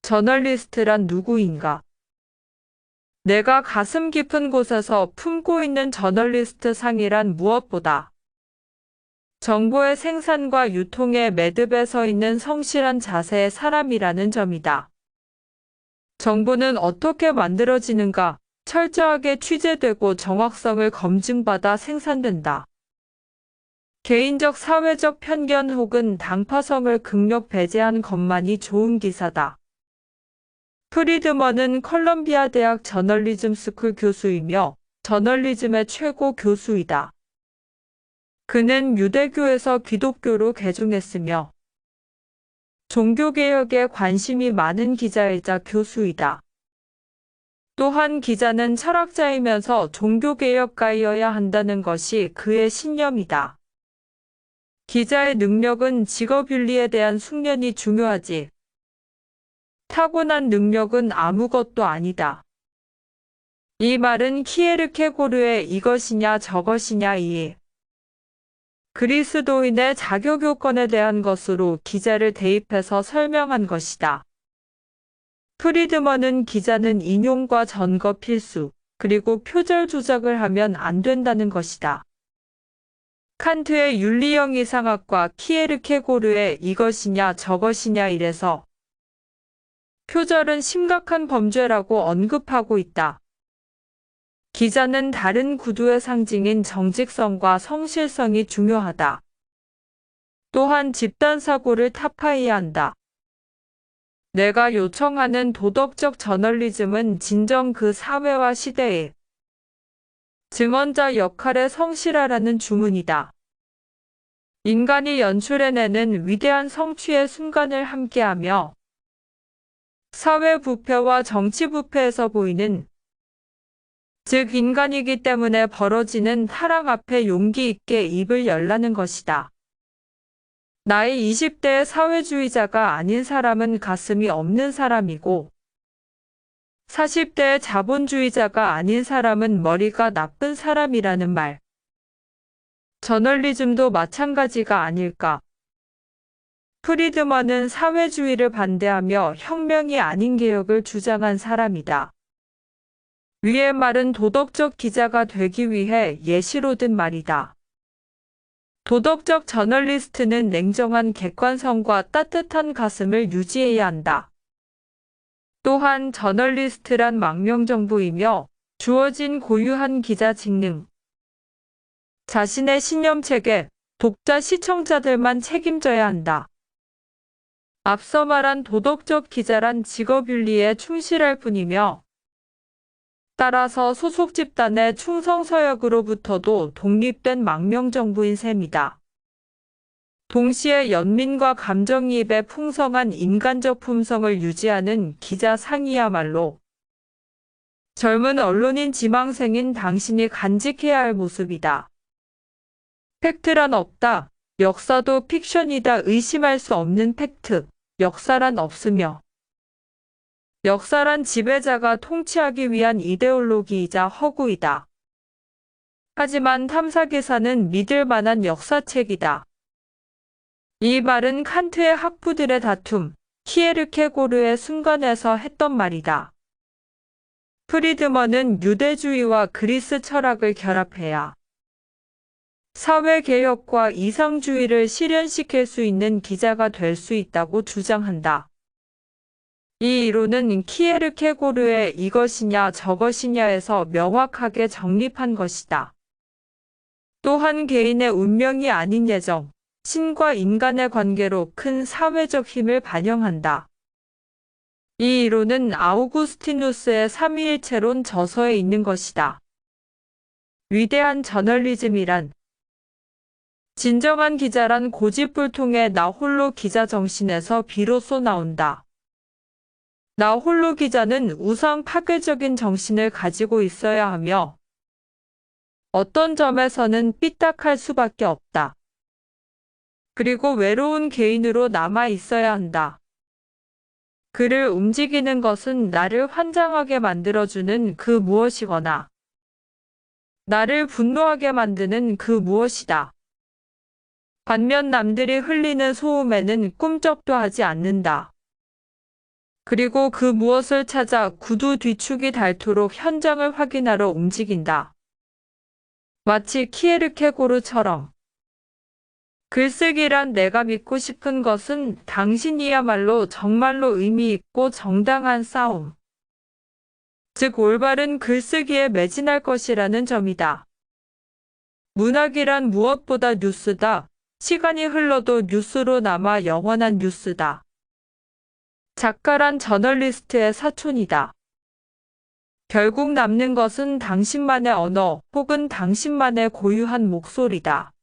저널리스트란 누구인가? 내가 가슴 깊은 곳에서 품고 있는 저널리스트 상이란 무엇보다 정보의 생산과 유통의 매듭에 서 있는 성실한 자세의 사람이라는 점이다. 정보는 어떻게 만들어지는가? 철저하게 취재되고 정확성을 검증받아 생산된다. 개인적 사회적 편견 혹은 당파성을 극력 배제한 것만이 좋은 기사다. 프리드먼은 컬럼비아 대학 저널리즘 스쿨 교수이며 저널리즘의 최고 교수이다. 그는 유대교에서 기독교로 개종했으며 종교개혁에 관심이 많은 기자이자 교수이다. 또한 기자는 철학자이면서 종교개혁가이어야 한다는 것이 그의 신념이다. 기자의 능력은 직업윤리에 대한 숙련이 중요하지. 타고난 능력은 아무것도 아니다. 이 말은 키에르케고르의 이것이냐 저것이냐 이 그리스도인의 자격 요건에 대한 것으로 기자를 대입해서 설명한 것이다. 프리드먼은 기자는 인용과 전거 필수, 그리고 표절 조작을 하면 안 된다는 것이다. 칸트의 윤리형 이상학과 키에르케고르의 이것이냐 저것이냐 이래서 표절은 심각한 범죄라고 언급하고 있다. 기자는 다른 구두의 상징인 정직성과 성실성이 중요하다. 또한 집단사고를 타파해야 한다. 내가 요청하는 도덕적 저널리즘은 진정 그 사회와 시대의 증언자 역할에 성실하라는 주문이다. 인간이 연출해내는 위대한 성취의 순간을 함께하며 사회 부패와 정치 부패에서 보이는 즉 인간이기 때문에 벌어지는 타락 앞에 용기 있게 입을 열라는 것이다. 나이 20대의 사회주의자가 아닌 사람은 가슴이 없는 사람이고 40대의 자본주의자가 아닌 사람은 머리가 나쁜 사람이라는 말. 저널리즘도 마찬가지가 아닐까. 프리드먼은 사회주의를 반대하며 혁명이 아닌 개혁을 주장한 사람이다. 위의 말은 도덕적 기자가 되기 위해 예시로 든 말이다. 도덕적 저널리스트는 냉정한 객관성과 따뜻한 가슴을 유지해야 한다. 또한 저널리스트란 망명정부이며 주어진 고유한 기자 직능. 자신의 신념체계, 독자 시청자들만 책임져야 한다. 앞서 말한 도덕적 기자란 직업윤리에 충실할 뿐이며 따라서 소속 집단의 충성서역으로부터도 독립된 망명정부인 셈이다. 동시에 연민과 감정이입에 풍성한 인간적 품성을 유지하는 기자 상이야말로 젊은 언론인 지망생인 당신이 간직해야 할 모습이다. 팩트란 없다. 역사도 픽션이다. 의심할 수 없는 팩트. 역사란 없으며 역사란 지배자가 통치하기 위한 이데올로기이자 허구이다. 하지만 탐사기사는 믿을 만한 역사책이다. 이 말은 칸트의 학부들의 다툼, 키에르케고르의 순간에서 했던 말이다. 프리드먼은 유대주의와 그리스 철학을 결합해야 사회개혁과 이상주의를 실현시킬 수 있는 기자가 될 수 있다고 주장한다. 이 이론은 키에르케고르의 이것이냐 저것이냐에서 명확하게 정립한 것이다. 또한 개인의 운명이 아닌 예정, 신과 인간의 관계로 큰 사회적 힘을 반영한다. 이 이론은 아우구스티누스의 삼위일체론 저서에 있는 것이다. 위대한 저널리즘이란 진정한 기자란 고집불통의 나 홀로 기자 정신에서 비로소 나온다. 나 홀로 기자는 우상 파괴적인 정신을 가지고 있어야 하며 어떤 점에서는 삐딱할 수밖에 없다. 그리고 외로운 개인으로 남아 있어야 한다. 그를 움직이는 것은 나를 환장하게 만들어주는 그 무엇이거나 나를 분노하게 만드는 그 무엇이다. 반면 남들이 흘리는 소음에는 꿈쩍도 하지 않는다. 그리고 그 무엇을 찾아 구두 뒤축이 닳도록 현장을 확인하러 움직인다. 마치 키에르케고르처럼. 글쓰기란 내가 믿고 싶은 것은 당신이야말로 정말로 의미 있고 정당한 싸움. 즉 올바른 글쓰기에 매진할 것이라는 점이다. 문학이란 무엇보다 뉴스다. 시간이 흘러도 뉴스로 남아 영원한 뉴스다. 작가란 저널리스트의 사촌이다. 결국 남는 것은 당신만의 언어 혹은 당신만의 고유한 목소리다.